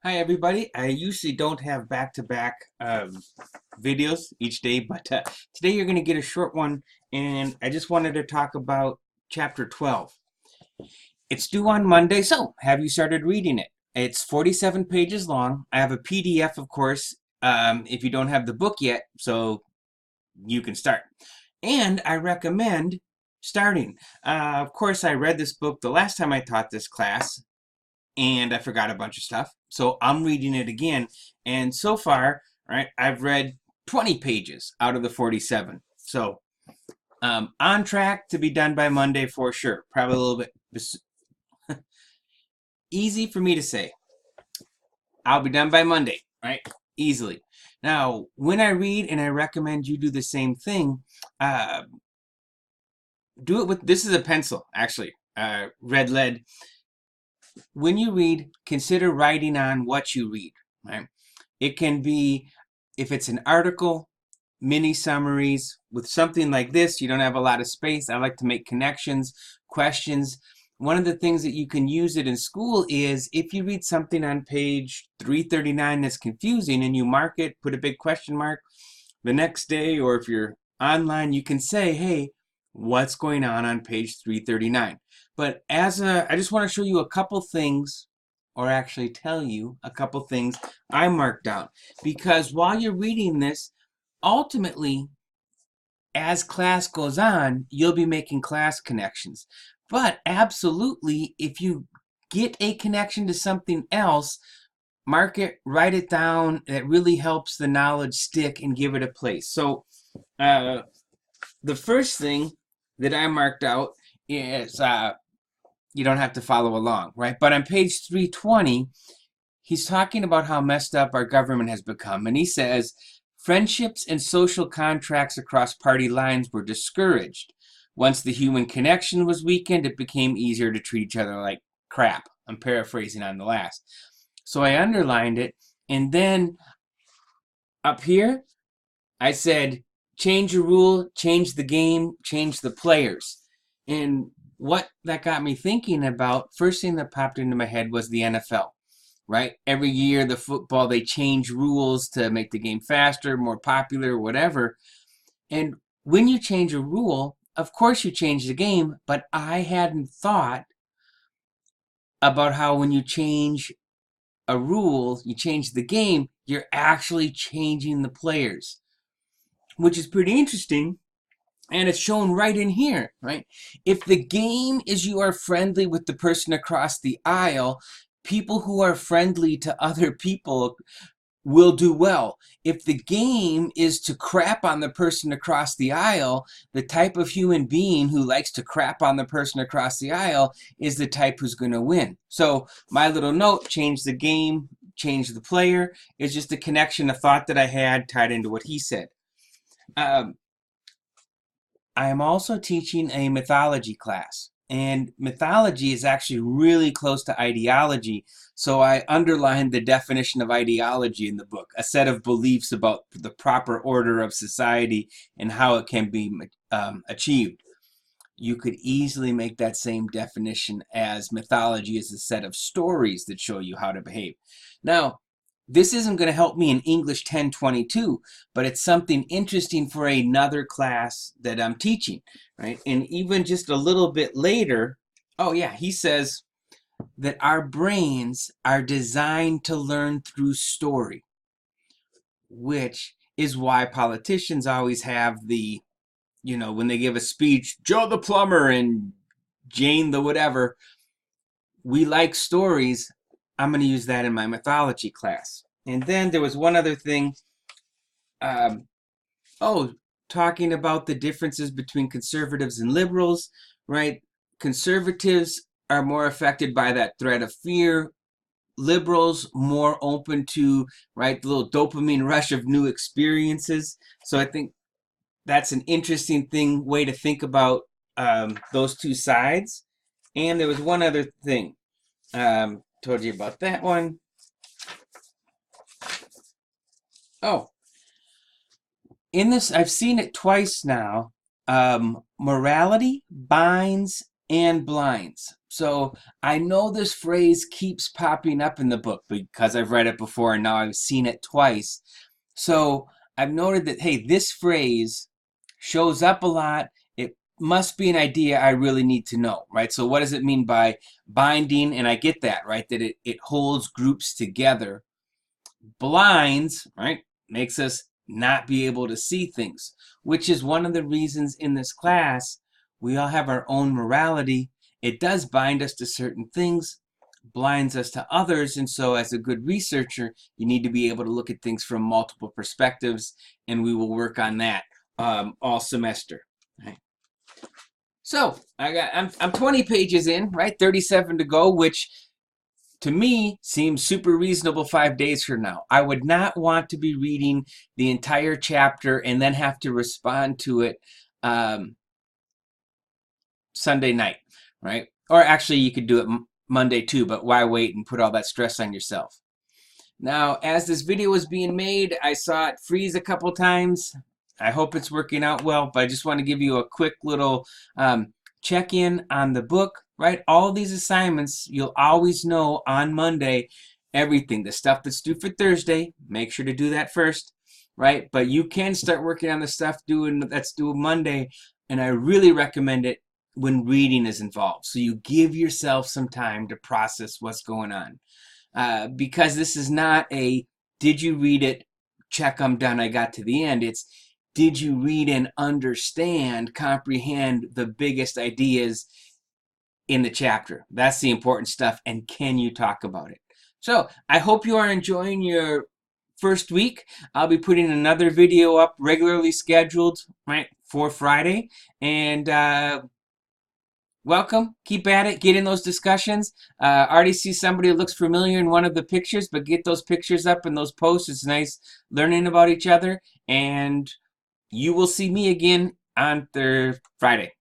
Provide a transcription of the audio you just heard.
Hi everybody. I usually don't have back-to-back videos each day, but today you're going to get a short one, and I just wanted to talk about chapter 12. It's due on Monday, so have you started reading it? It's 47 pages long. I have a PDF, of course, if you don't have the book yet, so you can start. And I recommend starting. Of course, I read this book the last time I taught this class, and I forgot a bunch of stuff. So I'm reading it again. And so far, right, I've read 20 pages out of the 47. So on track to be done by Monday for sure. Probably a little bit easy for me to say. I'll be done by Monday, right? Easily. Now, when I read, and I recommend you do the same thing, uh, do it with this is a pencil, actually, red lead. When you read, consider writing on what you read, right? It can be, if it's an article, mini summaries. With something like this, you don't have a lot of space. I like to make connections, questions. One of the things that you can use it in school is if you read something on page 339 that's confusing and you mark it, put a big question mark, the next day, or if you're online, you can say, hey, what's going on page 339? But I just want to show you a couple things, or actually tell you a couple things I marked down. Because while you're reading this, ultimately, as class goes on, you'll be making class connections. But absolutely, if you get a connection to something else, mark it, write it down. It really helps the knowledge stick and give it a place. So, uh, the first thing that I marked out is you don't have to follow along, right? But on page 320, he's talking about how messed up our government has become. And he says, friendships and social contracts across party lines were discouraged. Once the human connection was weakened, it became easier to treat each other like crap. I'm paraphrasing on the last. So I underlined it. And then up here, I said, change a rule, change the game, change the players. And what that got me thinking about, first thing that popped into my head was the NFL, right? Every year, the football, they change rules to make the game faster, more popular, whatever. And when you change a rule, of course you change the game, but I hadn't thought about how when you change a rule, you change the game, you're actually changing the players, which is pretty interesting. And it's shown right in here, right? If the game is you are friendly with the person across the aisle, people who are friendly to other people will do well. If the game is to crap on the person across the aisle, the type of human being who likes to crap on the person across the aisle is the type who's going to win. So my little note, change the game, change the player, is just a connection, a thought that I had tied into what he said. Um, I am also teaching a mythology class, and mythology is actually really close to ideology. So I underlined the definition of ideology in the book, a set of beliefs about the proper order of society and how it can be achieved. You could easily make that same definition as mythology is a set of stories that show you how to behave. Now, this isn't going to help me in English 1022, but it's something interesting for another class that I'm teaching, right? And even just a little bit later, oh yeah, he says that our brains are designed to learn through story, which is why politicians always have the, when they give a speech, Joe the plumber and Jane the whatever, we like stories. I'm going to use that in my mythology class. And then there was one other thing. Um, oh, talking about the differences between conservatives and liberals, right? Conservatives are more affected by that threat of fear. Liberals more open to, right, the little dopamine rush of new experiences. So I think that's an interesting way to think about those two sides. And there was one other thing. Told you about that one. Oh, in this, I've seen it twice now. Morality binds and blinds. So I know this phrase keeps popping up in the book because I've read it before and now I've seen it twice. So I've noted that, hey, this phrase shows up a lot. It must be an idea I really need to know, right? So what does it mean by binding? And I get that, right? That it holds groups together. Blinds, right, makes us not be able to see things, which is one of the reasons in this class we all have our own morality. It does bind us to certain things, blinds us to others, and so as a good researcher, you need to be able to look at things from multiple perspectives, and we will work on that all semester. Right? So I'm 20 pages in, right? 37 to go, which to me seems super reasonable 5 days from now. I would not want to be reading the entire chapter and then have to respond to it Sunday night, right? Or actually you could do it Monday too, but why wait and put all that stress on yourself? Now, as this video was being made, I saw it freeze a couple times. I hope it's working out well, but I just want to give you a quick little check-in on the book, right? All these assignments, you'll always know on Monday everything. The stuff that's due for Thursday, make sure to do that first, right? But you can start working on the stuff that's due Monday, and I really recommend it when reading is involved. So you give yourself some time to process what's going on. Because this is not a, did you read it, check, I'm done, I got to the end. It's, did you read and understand, comprehend the biggest ideas in the chapter? That's the important stuff, and can you talk about it? So I hope you are enjoying your first week. I'll be putting another video up regularly scheduled, right, for Friday, and welcome. Keep at it. Get in those discussions. Already see somebody who looks familiar in one of the pictures, but get those pictures up in those posts. It's nice learning about each other. And you will see me again on Friday.